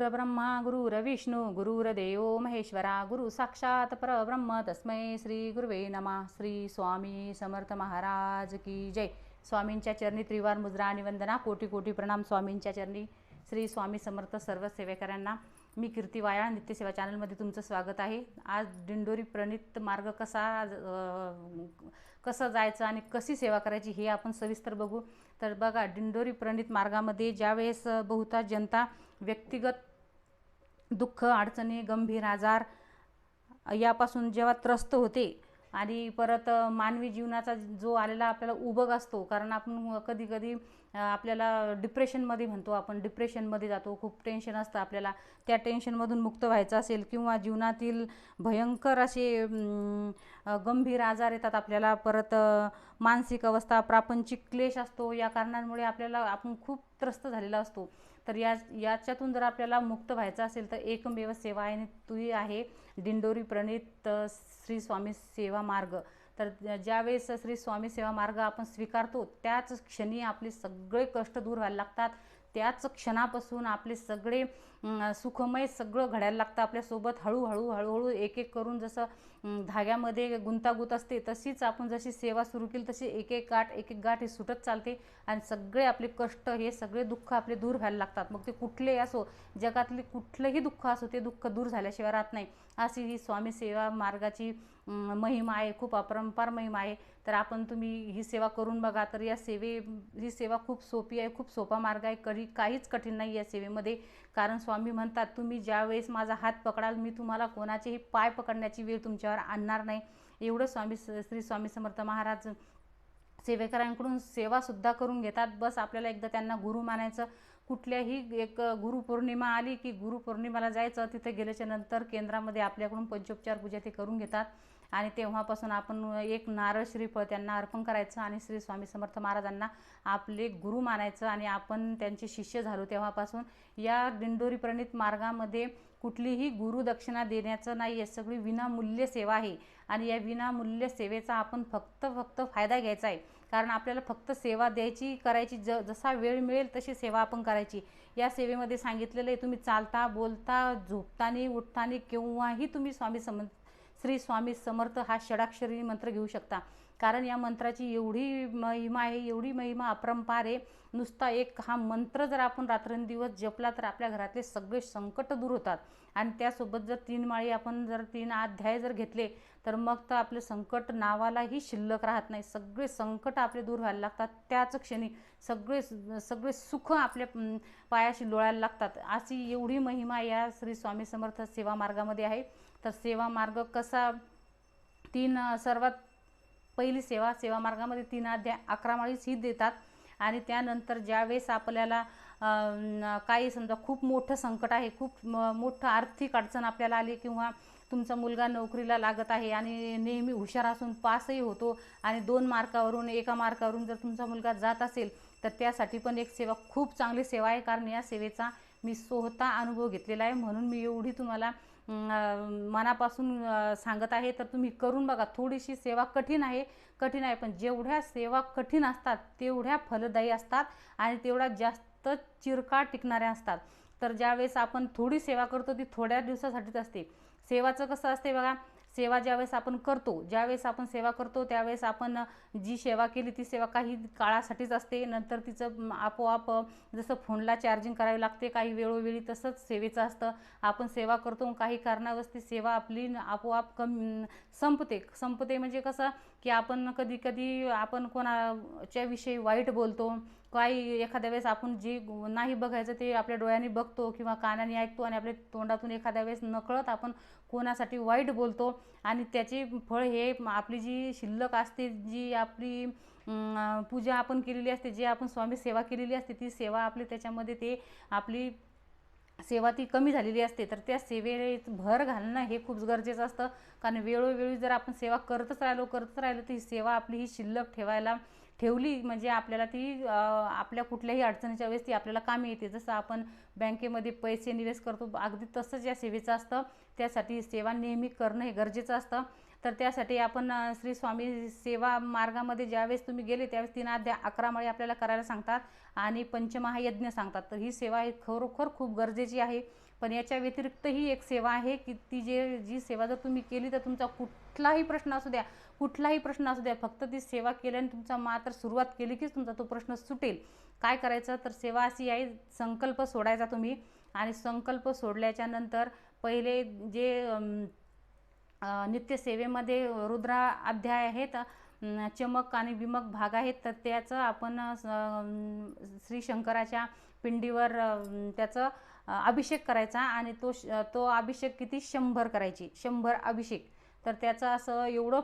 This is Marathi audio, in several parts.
गुरुर्ब्रह्मा गुरुर्विष्णू गुरुर्देवो महेश्वरा गुरु साक्षात परब्रह्म तस्मै श्री गुरुवे नमः। श्री स्वामी समर्थ महाराज की जय। स्वामींच्या चरणी त्रिवार मुद्रा आणि वंदना, कोटी कोटी प्रणाम स्वामींच्या चरणी। श्री स्वामी समर्थ सर्व सेवेकरांना मी कीर्ती वायाळ नित्यसेवा चॅनलमध्ये तुमचं स्वागत आहे। आज दिंडोरी प्रणित मार्ग कसा जायचं आणि कशी सेवा करायची हे आपण सविस्तर बघू। तर बघा, दिंडोरी प्रणित मार्गामध्ये ज्यावेळेस बहुतांश जनता व्यक्तिगत दुःख, अडचणी, गंभीर आजार यापासून जेव्हा त्रस्त होते आणि परत मानवी जीवनाचा जो आलेला आपल्याला उबग असतो, कारण आपण कधी कधी आपल्याला डिप्रेशनमध्ये म्हणतो, आपण डिप्रेशनमध्ये जातो, खूप टेन्शन असतं आपल्याला, त्या टेन्शनमधून मुक्त व्हायचं असेल किंवा जीवनातील भयंकर असे गंभीर आजार येतात आपल्याला, परत मानसिक अवस्था, प्रापंचिक क्लेश असतो, या कारणांमुळे आपल्याला आपण खूप त्रस्त झालेला असतो। तर याच्यातून जर आपल्याला मुक्त व्हायचं असेल तर एकमेव सेवा आहे, ती आहे दिंडोरी प्रणित श्री स्वामी सेवा मार्ग। तर ज्यावेळेस श्री स्वामी सेवा मार्ग आपण स्वीकारतो त्याच क्षणी आपले सगळे कष्ट दूर व्हायला लागतात, त्याच क्षणापासून आपले सगळे सुखमय सगळं घडायला लागतं आपल्यासोबत। हळूहळू एक एक करून जसं धाग्यामध्ये गुंतागुंत असते तशीच आपण जशी सेवा सुरू केली तशी एक एक गाठ ही सुटत चालते आणि सगळे आपले कष्ट, हे सगळे दुःख आपले दूर व्हायला लागतात। मग ते कुठलेही असो, जगातले कुठलंही दुःख असो, ते दुःख दूर झाल्याशिवाय राहत नाही। अशी ही स्वामी सेवा मार्गाची महिमा आहे, खूप अपरंपार महिमा आहे। तर तुम्ही ही सेवा करून बघा। तर ही सेवा खूप सोपी आहे, खूप सोपा मार्ग आहे, काहीच कठीण नाही या सेवेमध्ये। कारण स्वामी म्हणतात, तुम्ही ज्यावेळेस माझा हात पकडाल मी तुम्हाला कोणाचेही पाय पकडण्याची वेळ तुमच्यावर आणणार नाही। एवढं श्री स्वामी समर्थ महाराज सेवेकरांकडून सेवासुद्धा करून घेतात। बस आपल्याला एकदा त्यांना गुरु मानायचं। कुठल्याही एक गुरुपौर्णिमा आली की गुरुपौर्णिमेला जायचं, तिथे गेल्याच्या नंतर केंद्रामध्ये आपल्याकडून पंचोपचार पूजा ते करून घेतात आणि तेव्हापासून आपण एक नारळ श्रीफळ त्यांना अर्पण करायचं आणि श्री स्वामी समर्थ महाराजांना आपले गुरु मानायचं आणि आपण त्यांचे शिष्य झालो। तेव्हापासून या दिंडोरी प्रणित मार्गामध्ये कुठलीही गुरुदक्षिणा देण्याचं नाही आहे, सगळी विनामूल्य सेवा आहे आणि या विनामूल्य सेवेचा आपण फक्त फायदा घ्यायचा आहे। कारण आपल्याला फक्त सेवा द्यायची, करायची, जसा वेळ मिळेल तशी सेवा आपण करायची। या सेवेमध्ये सांगितलेलं आहे, तुम्ही चालता, बोलता, झोपताना, उठताना केव्हाही तुम्ही श्री स्वामी समर्थ हा षडाक्षरी मंत्र घेऊ शकता। कारण या मंत्राची एवढी महिमा आहे, एवढी महिमा अपरंपार आहे। नुसता एक हा मंत्र जर आपण रात्रंदिवस जपला तर आपल्या घरातले सगळे संकट दूर होतात आणि त्यासोबत जर 3 माळी आपण जर 3 अध्याय जर घेतले तर मग तर आपले संकट नावालाही शिल्लक राहत नाही, सगळे संकट आपले दूर व्हायला लागतात। त्याच क्षणी सगळे सुख आपल्या पायाशी लोळायला लागतात। अशी एवढी महिमा या श्री स्वामी समर्थ सेवा मार्गामध्ये आहे। तर सेवा मार्ग कसा, सर्वात पहिली सेवा मार्गामध्ये 3 अध्याय 11 माळीच ही देतात आणि त्यानंतर ज्यावेळेस आपल्याला काही समजा खूप मोठं संकट आहे, खूप मोठं आर्थिक अडचण आपल्याला आली किंवा तुमचा मुलगा नोकरीला लागत आहे आणि नेहमी हुशार असून पासही होतो आणि 2 मार्कावरून 1 मार्कावरून जर तुमचा मुलगा जात असेल तर त्यासाठी पण एक सेवा खूप चांगली सेवा आहे। कारण या सेवेचा मी स्वतः अनुभव घेतलेला आहे, म्हणून मी एवढी तुम्हाला मनापासून सांगत आहे। तर तुम्ही करून बघा। थोडीशी सेवा कठीण आहे, पण जेवढ्या सेवा कठीण असतात तेवढ्या फलदायी असतात आणि तेवढ्या जास्त चिरकाळ टिकणाऱ्या असतात। तर ज्यावेळेस आपण थोडी सेवा करतो ती थोड्या दिवसासाठीच असते। सेवाचं कसं असते बघा, सेवा ज्यावेळेस आपण सेवा करतो त्यावेळेस आपण जी सेवा केली ती सेवा काही काळासाठीच असते, नंतर तिचं आपोआप जसं फोनला चार्जिंग करावी लागते काही वेळोवेळी, तसंच सेवेचं असतं। आपण सेवा करतो, काही कारणावश ती सेवा आपली आपोआप संपते म्हणजे कसं की आपण कधी आपण कोणाच्या विषयी वाईट बोलतो, काही एखाद्या वेळेस आपण जे नाही बघायचं ते आपल्या डोळ्यांनी बघतो किंवा कानाने ऐकतो आणि आपल्या तोंडातून एखाद्या वेळेस नकळत आपण कोणासाठी वाईट बोलतो आणि त्याचे फळ हे आपली जी शिल्लक असते, जी आपली पूजा आपण केलेली असते, जे आपण स्वामी सेवा केलेली असते, ती सेवा आपली त्याच्यामध्ये ते आपली सेवा ती कमी झालेली असते। तर त्या सेवेत भर घालणं हे खूप गरजेचं असतं। कारण वेळोवेळी जर आपण सेवा करतच राहिलो तर ही सेवा आपली ही शिल्लक ठेवली म्हणजे आपल्याला ती आपल्या कुठल्याही अडचणीच्या वेळेस ती आपल्याला कामी येते। जसं आपण बँकेमध्ये पैसे निवेश करतो, अगदी तसंच या सेवेचं असतं। त्यासाठी सेवा नेहमी करणं हे गरजेचं असतं। तर त्यासाठी आपण श्री स्वामी सेवा मार्गामध्ये ज्यावेळेस तुम्ही गेले त्यावेळेस 3 अध्याय 11 माळी आपल्याला करायला सांगतात आणि पंचमहायज्ञ सांगतात। तर ही सेवा ही खरोखर खूप गरजेची आहे। पण याच्या व्यतिरिक्तही एक सेवा आहे की ती जी सेवा जर तुम्ही केली तर तुमचा कुठलाही प्रश्न असू द्या, कुठलाही प्रश्न असू द्या, फक्त ती सेवा केल्याने तुमचा मात्र सुरुवात केली कीच तुमचा तो प्रश्न सुटेल. काय करायचं तर सेवा अशी आहे, संकल्प सोडायचा तुम्ही, आणि संकल्प सोडल्याच्या नंतर पहिले जे नित्यसेवेमध्ये रुद्रा अध्याय आहेत, चमक आणि विमक भाग आहेत, तर त्याचं आपण श्री शंकराच्या पिंडीवर त्याचं अभिषेक करायचा, आणि तो अभिषेक किती 100 करायची, 100 अभिषेक. तर त्याचं असं एवढं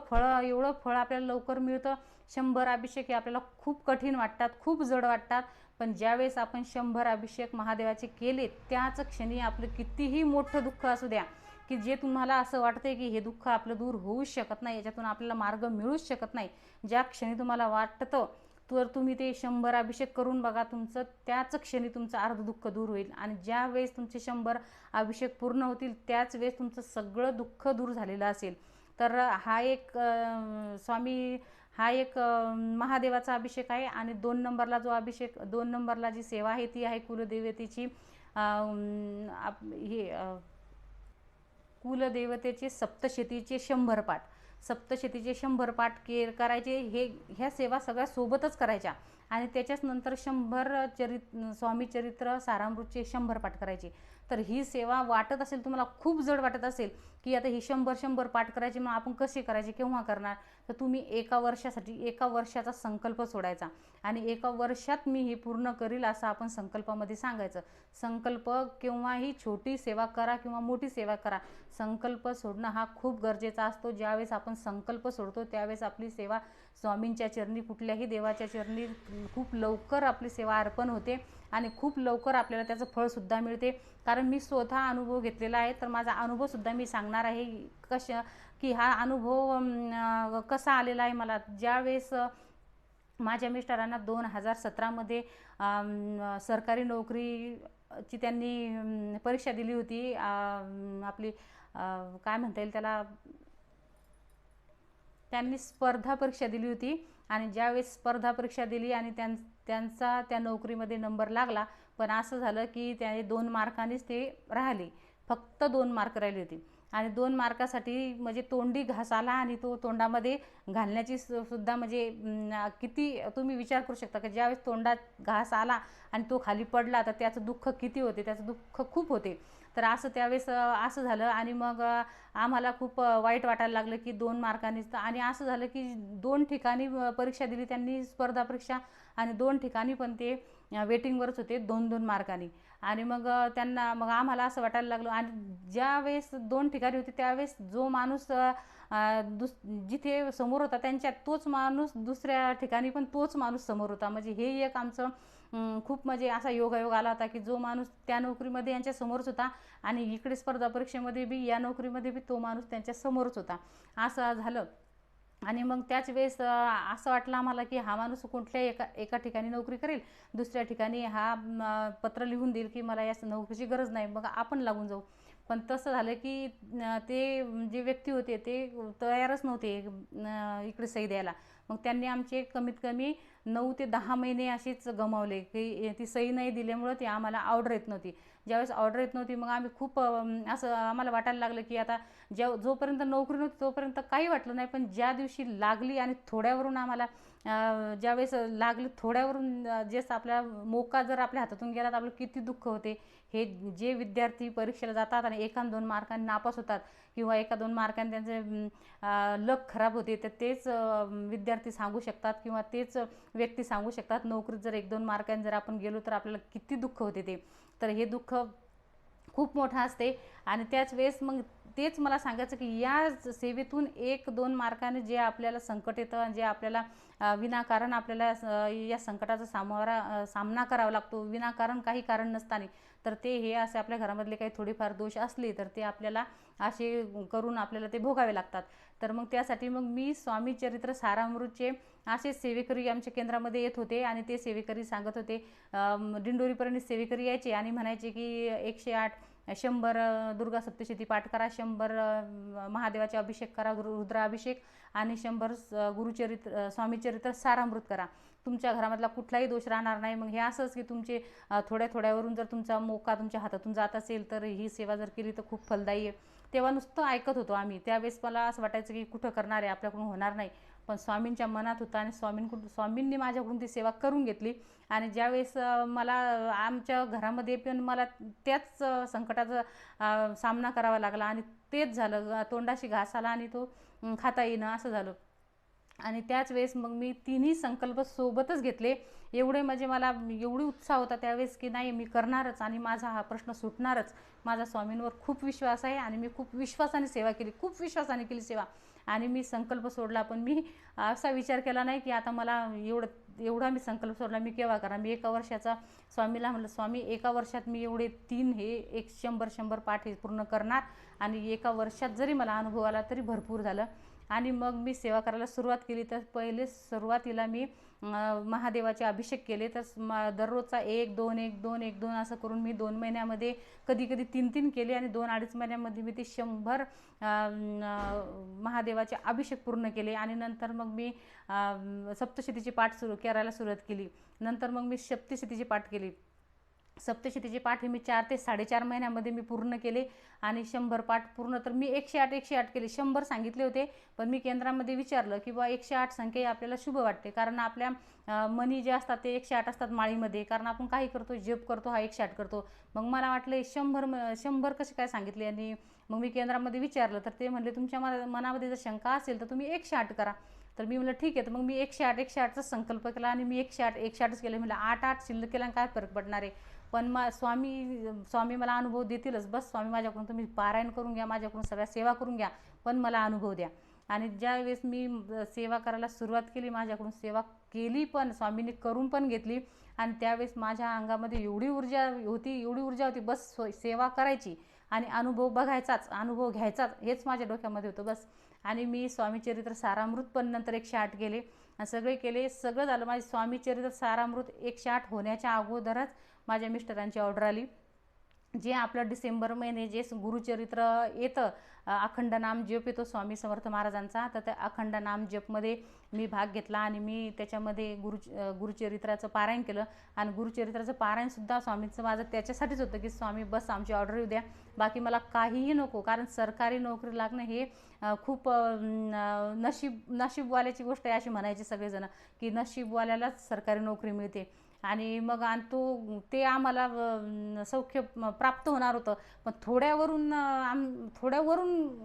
फळ आपल्याला लवकर मिळतं. 100 अभिषेक हे आपल्याला खूप कठीण वाटतात, खूप जड वाटतात, पण ज्यावेळेस आपण 100 अभिषेक महादेवाचे केले त्याच क्षणी आपलं कितीही मोठं दुःख असू द्या, की जे तुम्हाला असं वाटतंय की हे दुःख आपलं दूर होऊच शकत नाही, याच्यातून आपल्याला मार्ग मिळूच शकत नाही, ज्या क्षणी तुम्हाला वाटतं तर तुम्ही ते 100 अभिषेक करून बघा, तुमचं त्याच क्षणी तुमचं अर्ध दुःख दूर होईल. आणि ज्या वेळेस तुमचे 100 अभिषेक पूर्ण होतील त्याच वेळेस तुमचं सगळं दुःख दूर झालेलं असेल. तर हा एक महादेवाचा अभिषेक आहे. आणि 2 नंबरला जो अभिषेक, 2 नंबरला जी सेवा आहे ती आहे कुलदेवतेची. कुलदेवतेचे सप्तशतीचे 100 पाठ, सप्तशतीचे 100 पाठ करायचे. ह्या सेवा सगळ्या सोबतच करायच्या. आणि त्याच्याच नंतर 100 स्वामी चरित्र सारामृतचे 100 पाठ करायचे. तर ही सेवा वाटत असेल तुम्हाला, खूप जड वाटत असेल की आता ही 100 पाठ करायची, मग आपण कसे करायचे, केव्हा करणार, तर तुम्ही 1 वर्षासाठी 1 वर्षाचा संकल्प सोडायचा, आणि 1 वर्षात मी हे पूर्ण करील असं आपण संकल्पामध्ये सांगायचं. संकल्प केव्हाही छोटी सेवा करा किंवा मोठी सेवा करा, संकल्प सोडणं हा खूप गरजेचा असतो. ज्यावेळेस आपण संकल्प सोडतो त्यावेळेस आपली सेवा स्वामींच्या चरणी, कुठल्याही देवाच्या चरणी खूप लवकर आपली सेवा अर्पण होते, आणि खूप लवकर आपल्याला त्याचं फळसुद्धा मिळते. कारण मी स्वतः अनुभव घेतलेला आहे, तर माझा अनुभवसुद्धा मी सांगणार आहे की हा अनुभव कसा आलेला आहे मला. ज्यावेळेस माझ्या मिस्टरांना 2017मध्ये सरकारी नोकरीची त्यांनी परीक्षा दिली होती, आपली काय म्हणता येईल त्याला, त्यांनी स्पर्धा परीक्षा दिली होती. आणि ज्यावेळेस स्पर्धा परीक्षा दिली आणि त्यांचा त्या नोकरीमध्ये नंबर लागला, पण असं झालं की त्याने 2 मार्कांनीच ते राहिले, फक्त 2 मार्क राहिली होती. आणि 2 मार्कासाठी म्हणजे तोंडी घास आला, आणि तो तोंडामध्ये घालण्याची सुद्धा म्हणजे किती तुम्ही विचार करू शकता की ज्यावेळेस तोंडात घास आला आणि तो खाली पडला तर त्याचं दुःख किती होते, त्याचं दुःख खूप होते. तर असं त्यावेळेस असं झालं, आणि मग आम्हाला खूप वाईट वाटायला लागलं की 2 मार्कांनीच. आणि असं झालं की 2 ठिकाणी परीक्षा दिली त्यांनी, स्पर्धा परीक्षा, आणि 2 ठिकाणी पण ते वेटिंगवरच होते 2-2 मार्कांनी. आणि मग आम्हाला असं वाटायला लागलं. आणि ज्यावेळेस 2 ठिकाणी होते त्यावेळेस जो माणूस जिथे समोर होता त्यांच्यात तोच माणूस दुसऱ्या ठिकाणी पण तोच माणूस समोर होता. म्हणजे हे एक आमचं खूप म्हणजे असा योगायोग आला होता की जो माणूस त्या नोकरीमध्ये यांच्या समोरच होता, आणि इकडे स्पर्धा परीक्षेमध्ये बी या नोकरीमध्ये बी तो माणूस त्यांच्या समोरच होता, असं झालं. आणि मग त्याच वेळेस असं वाटलं आम्हाला की हा माणूस कुठल्या एका ठिकाणी नोकरी करेल, दुसऱ्या ठिकाणी हा पत्र लिहून देईल की मला या नोकरीची गरज नाही, मग आपण लागून जाऊ. पण तसं झालं की ते जे व्यक्ती होते ते तयारच नव्हते इकडे सही द्यायला. मग त्यांनी आमचे कमीत कमी 9 ते 10 महिने असेच गमावले की ती सही नाही दिल्यामुळं ती आम्हाला ऑर्डर येत नव्हती. ज्यावेळेस ऑर्डर येत नव्हती मग आम्ही खूप असं आम्हाला वाटायला लागलं की आता जोपर्यंत नोकरी नव्हती तोपर्यंत काही वाटलं नाही, पण ज्या दिवशी लागली आणि थोड्यावरून आम्हाला ज्यावेळेस लागली थोड्यावरून जसं आपल्या मोका जर आपल्या हातातून गेला तर आपलं किती दुःख होते. हे जे विद्यार्थी परीक्षेला जातात आणि 1-2 मार्कांनी नापास होतात किंवा 1-2 मार्कांनी त्यांचे लक खराब होते, तर तेच विद्यार्थी सांगू शकतात किंवा तेच व्यक्ती सांगू शकतात नोकरीत जर 1-2 मार्कांनी जर आपण गेलो तर आपल्याला किती दुःख होते ते. तर हे दुःख खूप मोठं असते. आणि त्याच वेळेस मग तेच मला सांगायचं की या सेवेतून 1-2 मार्काने जे आपल्याला संकट येतं, जे आपल्याला विनाकारण आपल्याला या संकटाचा सामना करावा लागतो, विनाकारण काही कारण नसताना, तर ते हे असे आपल्या घरामधले काही थोडेफार दोष असले तर ते आपल्याला असे करून आपल्याला ते भोगावे लागतात. तर मग त्यासाठी मग मी स्वामी चरित्र सारामृतचे असे सेवेकरी आमच्या केंद्रामध्ये येत होते, आणि ते सेवेकरी सांगत होते, दिंडोरीपर्यंत सेवेकरी यायचे आणि म्हणायचे की 108 100 दुर्गा सप्तशती पाठ करा, 100 महादेवाचे अभिषेक करा, रुद्राभिषेक, आणि 100 गुरुचरित्र स्वामीचरित्र सारामृत करा. तुमच्या घरामधला कुठलाही दोष राहणार नाही. मग हे असंच की तुमचे थोड्या थोड्यावरून जर तुमचा मोका तुमच्या हातातून जात असेल तर ही सेवा जर केली तर खूप फलदायी आहे. तेव्हा नुसतं ऐकत होतो आम्ही. त्यावेळेस मला असं वाटायचं की कुठं करणार आहे, आपल्याकडून होणार नाही. पण स्वामींच्या मनात होतं आणि स्वामींनी माझ्याकडून ती सेवा करून घेतली. आणि ज्यावेळेस मला आमच्या घरामध्ये पण मला त्याच संकटाचा सामना करावा लागला आणि तेच झालं, तोंडाशी घास आला आणि तो खाता येईना असं झालं. आणि त्याच वेळेस मग मी तिन्ही संकल्प सोबतच घेतले. एवढे म्हणजे मला एवढी उत्साह होता त्यावेळेस की नाही मी करणारच आणि माझा हा प्रश्न सुटणारच. माझा स्वामींवर खूप विश्वास आहे आणि मी खूप विश्वासाने सेवा केली, खूप विश्वासाने केली सेवा. आणि मी संकल्प सोडला, पण मी असा विचार केला नाही की आता मला एवढा मी संकल्प सोडला मी केव्हा करा. मी 1 वर्षाचा स्वामीला म्हटलं, स्वामी 1 वर्षात मी एवढे 3 हे 100 पाठ हे पूर्ण करणार आणि 1 वर्षात जरी मला अनुभव आला तरी भरपूर झालं. आणि मग मी सेवा करायला सुरुवात केली. तर पहिले सुरुवातीला मी महादेवाचे अभिषेक केले. तर दररोजचा 1 2 1 2 1 2 असं करून मी 2 महिन्यामध्ये कधी कधी 3 केले आणि 2-2.5 महिन्यामध्ये मी ते 100 महादेवाचे अभिषेक पूर्ण केले. आणि नंतर मग मी सप्तशतीचे पाठ करायला सुरुवात केली. नंतर मग मी सप्तशतीचे पाठ केली. सप्तशतीचे पाठ हे मी 4 ते 4.5 महिन्यामध्ये मी पूर्ण केले. आणि 100 पाठ पूर्ण तर मी 108 केले. 100 सांगितले होते, पण मी केंद्रामध्ये विचारलं की बा 108 संख्या आपल्याला शुभ वाटते, कारण आपल्या मनी जे असतात ते 108 असतात माळीमध्ये, कारण आपण काही करतो, जप करतो, हा 108 करतो. मग मला वाटलं 100 कसे काय सांगितले. आणि मग मी केंद्रामध्ये विचारलं तर ते म्हणले तुमच्या मनामध्ये जर शंका असेल तर तुम्ही 108 करा. तर मी म्हटलं ठीक आहे. तर मग मी 108चा संकल्प केला आणि मी 108च केले. म्हटलं 8 शिल्लक केल्याने काय फरक पडणार आहे. पण स्वामी मला अनुभव देतीलच. बस स्वामी माझ्याकडून तुम्ही पारायण करून घ्या, माझ्याकडून सगळ्या सेवा करून घ्या, पण मला अनुभव द्या. आणि ज्यावेळेस मी सेवा करायला सुरुवात केली, माझ्याकडून सेवा केली पण स्वामींनी करून पण घेतली. आणि त्यावेळेस माझ्या अंगामध्ये एवढी ऊर्जा होती, बस सेवा करायची आणि अनुभव बघायचाच, अनुभव घ्यायचाच, हेच माझ्या डोक्यामध्ये होतं बस. आणि मी स्वामीचरित्र सारामृत पण नंतर 108 केले आणि सगळे केले, सगळं झालं. माझे स्वामीचरित्र सारामृत 108 होण्याच्या अगोदरच माझ्या मिस्टरांची ऑर्डर आली. जे आपलं डिसेंबर महिने जे गुरुचरित्र येतं, अखंड नाम जप येतो स्वामी समर्थ महाराजांचा, तर त्या अखंड नाम जपमध्ये मी भाग घेतला आणि मी त्याच्यामध्ये गुरुचरित्राचं पारायण केलं. आणि गुरुचरित्राचं पारायणसुद्धा स्वामींचं माझं त्याच्यासाठीच होतं की स्वामी बस आमची ऑर्डर येऊ द्या, बाकी मला काहीही नको. कारण सरकारी नोकरी लागणं हे खूप नशीबवाल्याची गोष्ट आहे अशी म्हणायची सगळेजण, की नशीबवाल्यालाच सरकारी नोकरी मिळते. आणि मग ते आम्हाला सौख्य प्राप्त होणार होतं. पण थोड्यावरून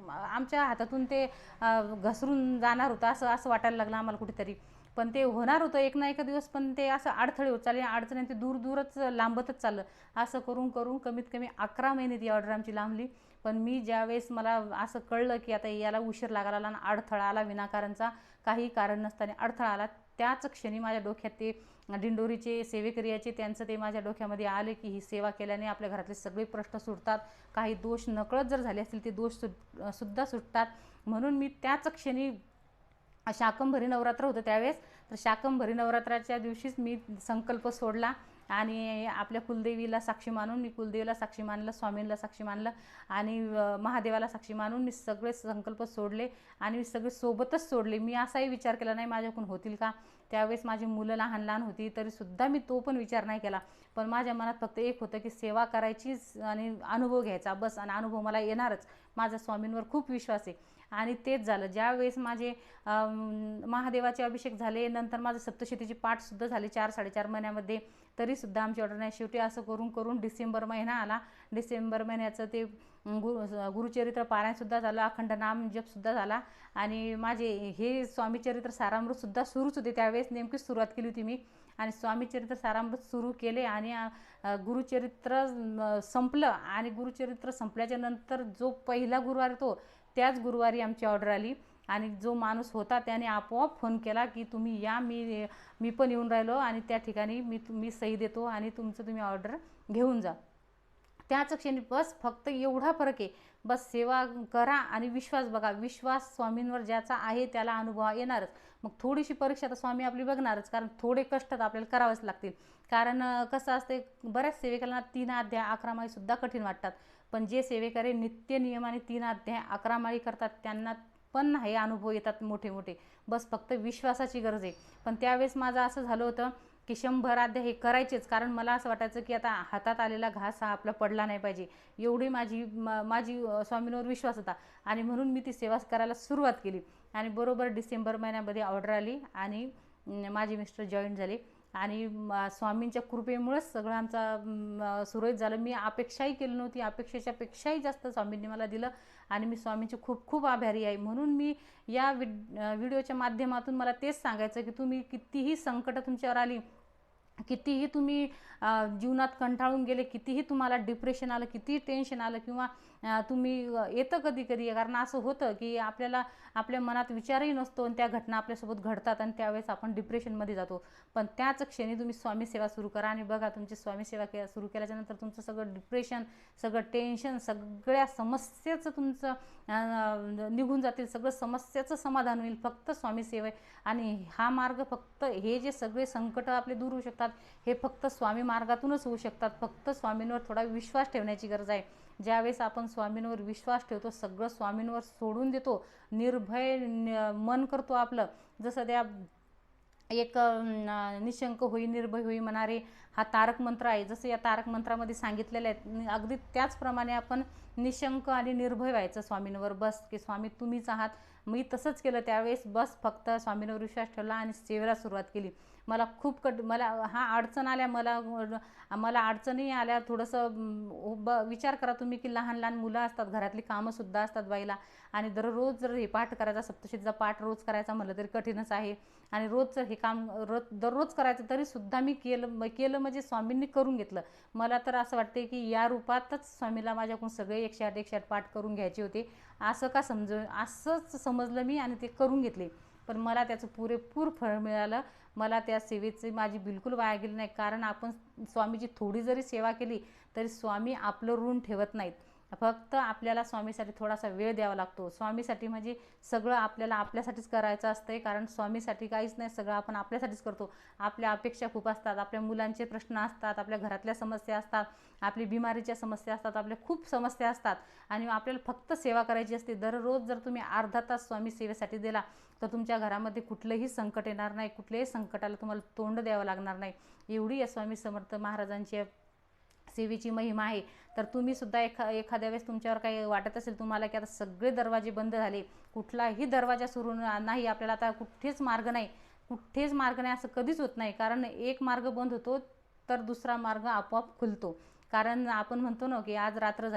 आमच्या हातातून ते घसरून जाणार होतं असं वाटायला लागलं आम्हाला कुठेतरी. पण ते होणार होतं एक ना एक दिवस, पण ते असं अडथळे होत चालले, अडचणी ते दूरच लांबतच चाललं. असं करून कमीत कमी 11 महिने ती ऑर्डर आमची लांबली. पण मी ज्यावेळेस मला असं कळलं की आता याला उशीर लागायला आणि अडथळा आला विनाकारणचा, काही कारण नसताना अडथळा आला, त्याच क्षणी माझ्या डोक्यात ते दिंडोरीचे सेवेकरी याचे त्यांचं ते माझ्या डोक्यामध्ये आले की ही सेवा केल्याने आपल्या घरातले सगळे प्रश्न सुटतात, काही दोष नकळत जर झाले असतील ते दोष सुद्धा सुटतात. म्हणून मी त्याच क्षणी, शाकंभरी नवरात्र होतं त्यावेळेस, तर शाकंभरी नवरात्राच्या दिवशीच मी संकल्प सोडला आणि आपल्या कुलदेवीला साक्षी मानून मी कुलदेवीला साक्षी मानलं, स्वामींना साक्षी मानलं आणि महादेवाला साक्षी मानून मी सगळे संकल्प सोडले आणि सगळे सोबतच सोडले. मी असाही विचार केला नाही माझ्याकडून होतील का. त्यावेळेस माझी मुलं लहान होती तरीसुद्धा मी तो पण विचार नाही केला. पण माझ्या मनात फक्त एक होतं की सेवा करायचीच आणि अनुभव घ्यायचा बस, आणि अनुभव मला येणारच. माझा स्वामींवर खूप विश्वास आहे. आणि तेच झालं. ज्यावेळेस माझे महादेवाचे अभिषेक झाले, नंतर माझं सप्तशतीचे पाठसुद्धा झाले 4-4.5 महिन्यामध्ये, तरीसुद्धा आमची ऑर्डर नाही. शेवटी असं करून डिसेंबर महिना आला. डिसेंबर महिन्याचं ते गुरुचरित्र पारायणसुद्धा झालं, अखंड नाम जपसुद्धा झाला आणि माझे हे स्वामीचरित्र सारामृतसुद्धा सुरूच होते. त्यावेळेस नेमकीच सुरुवात केली होती मी आणि स्वामीचरित्र सारामृत सुरू केले आणि गुरुचरित्र संपलं. आणि गुरुचरित्र संपल्याच्या नंतर जो पहिला गुरुवार येतो त्याच गुरुवारी आमची ऑर्डर आली आणि जो माणूस होता त्याने आपोआप फोन केला की तुम्ही या, मी पण येऊन राहिलो आणि त्या ठिकाणी मी सही देतो आणि तुमचं तुम्ही ऑर्डर घेऊन जा. त्याच क्षणी बस फक्त एवढा फरक आहे. बस सेवा करा आणि विश्वास बघा. विश्वास स्वामींवर ज्याचा आहे त्याला अनुभव येणारच. मग थोडीशी परीक्षा तर स्वामी आपली बघणारच, कारण थोडे कष्ट तर आपल्याला करावेच लागतील. कारण कसं असते, बऱ्याच सेवेकऱ्यांना 3 अध्याय 11 माळीसुद्धा कठीण वाटतात, पण जे सेवेकरी नित्य नियमाने 3 अध्याय 11 माळी करतात त्यांना पण हे अनुभव येतात मोठे मोठे, बस फक्त विश्वासाची गरज आहे. पण त्यावेळेस माझं असं झालं होतं की 100 अध्याय हे करायचेच, कारण मला असं वाटायचं की आता हातात आलेला घास हा आपला पडला नाही पाहिजे, एवढी माझी स्वामींवर विश्वास होता. आणि म्हणून मी ती सेवा करायला सुरुवात केली. आणि बरोबर डिसेंबर महिन्यामध्ये ऑर्डर आली आणि माझे मिस्टर जॉईन झाले. आणि स्वामींच्या कृपेमुळेच सगळं आमचा सुरळीत झालं. मी अपेक्षाही केली नव्हती, अपेक्षेच्या पेक्षाही जास्त स्वामींनी मला दिलं आणि मी स्वामींची खूप खूप आभारी आहे. म्हणून मी या व्हिडिओच्या माध्यमातून मला तेच सांगायचं की तुम्ही कितीही संकट तुमच्यावर आली, कितीही तुम्ही जीवनात कंटाळून गेले, कितीही तुम्हाला डिप्रेशन आलं, कितीही टेन्शन आलं, किंवा तुम्ही येतं कधी कधी, कारण असं होतं की आपल्याला आपल्या मनात विचारही नसतो आणि त्या घटना आपल्यासोबत घडतात आणि त्यावेळेस आपण डिप्रेशनमध्ये जातो. पण त्याच क्षणी तुम्ही स्वामी सेवा सुरू करा आणि बघा, तुमची स्वामी सेवा सुरू केल्याच्यानंतर तुमचं सगळं डिप्रेशन, सगळं टेन्शन, सगळ्या समस्येचं तुमचं निघून जातील, सगळं समस्याचं समाधान होईल फक्त स्वामी सेवा. आणि हा मार्ग फक्त, हे जे सगळे संकट आपले दूर होऊ शकतात हे फक्त स्वामी मार्गातूनच होऊ शकतात. फक्त स्वामींवर थोडा विश्वास ठेवण्याची गरज आहे. ज्यावेळेस आपण स्वामींवर विश्वास ठेवतो, सगळं स्वामींवर सोडून देतो, निर्भय मन करतो आपलं, जसं त्या एक निशंक होई निर्भय होई म्हणणारे हा तारक मंत्र आहे, जसं या तारक मंत्रामध्ये सांगितलेलं आहे, अगदी त्याचप्रमाणे आपण निशंक आणि निर्भय व्हायचं स्वामींवर. बस की स्वामी तुम्हीच आहात. मी तसंच केलं त्यावेळेस. बस फक्त स्वामींवर विश्वास ठेवला आणि सेवेला सुरुवात केली. मला खूप मला हा अडचण आल्या, मला अडचणी आल्या. थोडंसं विचार करा तुम्ही की लहान लहान मुलं असतात, घरातली कामंसुद्धा असतात बाईला, आणि दररोज जर हे पाठ करायचा, सप्तशतीचा पाठ रोज करायचा म्हटलं तरी कठीणच आहे. आणि रोज जर हे काम दररोज करायचं तरीसुद्धा मी केलं म्हणजे स्वामींनी करून घेतलं. मला तर असं वाटते की या रूपातच स्वामीला माझ्याकडून सगळे 108 पाठ करून घ्यायचे होते, असंच समजलं मी आणि ते करून घेतले. पण मला त्याचं पुरेपूर फळ मिळालं. मला त्या सेवेची माझी बिलकुल वाया गेली नाही, कारण आपण स्वामीची थोडी जरी सेवा केली तरी स्वामी आपलं ऋण ठेवत नाहीत. फक्त आपल्याला स्वामीसाठी थोडासा वेळ द्यावा लागतो. स्वामीसाठी म्हणजे सगळं आपल्याला आपल्यासाठीच करायचं असतंय, कारण स्वामीसाठी काहीच नाही, सगळं आपण आपल्यासाठीच करतो. आपल्या अपेक्षा खूप असतात, आपल्या मुलांचे प्रश्न असतात, आपल्या घरातल्या समस्या असतात, आपली बिमारीच्या समस्या असतात, आपल्या खूप समस्या असतात आणि आपल्याला फक्त सेवा करायची असते. दररोज जर तुम्ही अर्धा तास स्वामी सेवेसाठी दिला तर तुमच्या घरामध्ये कुठलंही संकट येणार नाही, कुठल्याही संकटाला तुम्हाला तोंड द्यावं लागणार नाही. एवढी या स्वामी समर्थ महाराजांची सेवेची महिमा आहे. तर तुम्हीसुद्धा एखाद्या वेळेस तुमच्यावर काही वाटत असेल तुम्हाला की आता सगळे दरवाजे बंद झाले, कुठलाही दरवाजा सुरू नाही, आपल्याला आता कुठेच मार्ग नाही, असं कधीच होत नाही. कारण एक मार्ग बंद होतो तर दुसरा मार्ग आपोआप खुलतो. कारण आपण म्हणतो ना की आज रात्र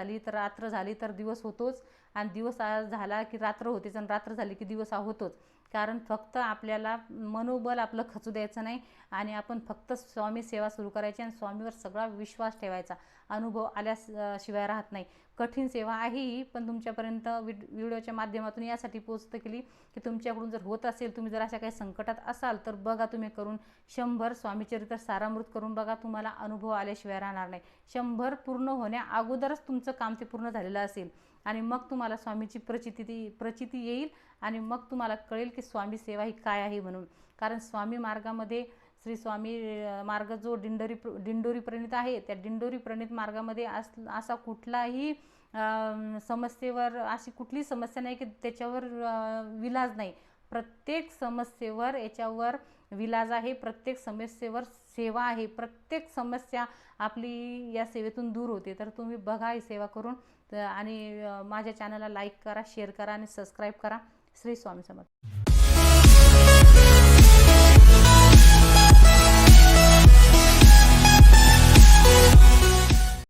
झाली तर दिवस होतोच, आणि दिवस आज झाला की रात्र होतेच, आणि रात्र झाली की दिवस होतोच. कारण फक्त आपल्याला मनोबल आपलं खचू द्यायचं नाही आणि आपण फक्त स्वामी सेवा सुरू करायची आणि स्वामीवर सगळा विश्वास ठेवायचा. अनुभव आल्याशिवाय राहत नाही. कठीण सेवा आहे ही, पण तुमच्यापर्यंत व्हिडिओच्या माध्यमातून यासाठी पोस्ट केली की तुमच्याकडून जर होत असेल, तुम्ही जर अशा काही संकटात असाल तर बघा तुम्ही करून 100 स्वामीचरित्र सारामृत करून बघा, तुम्हाला अनुभव आल्याशिवाय राहणार नाही. 100 पूर्ण होण्या अगोदरच तुमचं काम ते पूर्ण झालेलं असेल आणि मग तुम्हाला स्वामीची प्रचिती येईल आणि मग तुम्हाला कळेल की स्वामी सेवा ही काय आहे म्हणून. कारण स्वामी मार्गामध्ये, श्री स्वामी मार्ग जो दिंडोरी प्रणित आहे, त्या दिंडोरी प्रणित मार्गामध्ये असा कुठलाही समस्येवर अशी कुठली समस्या नाही की त्याच्यावर विलाज नाही. प्रत्येक समस्येवर याच्यावर विलाज आहे, प्रत्येक समस्येवर सेवा आहे, प्रत्येक समस्या आपली या सेवेतून दूर होते. तर तुम्ही बघा ही सेवा करून, आणि माझ्या चॅनलला लाईक करा, शेअर करा आणि सबस्क्राईब करा. श्री स्वामी समर्थ.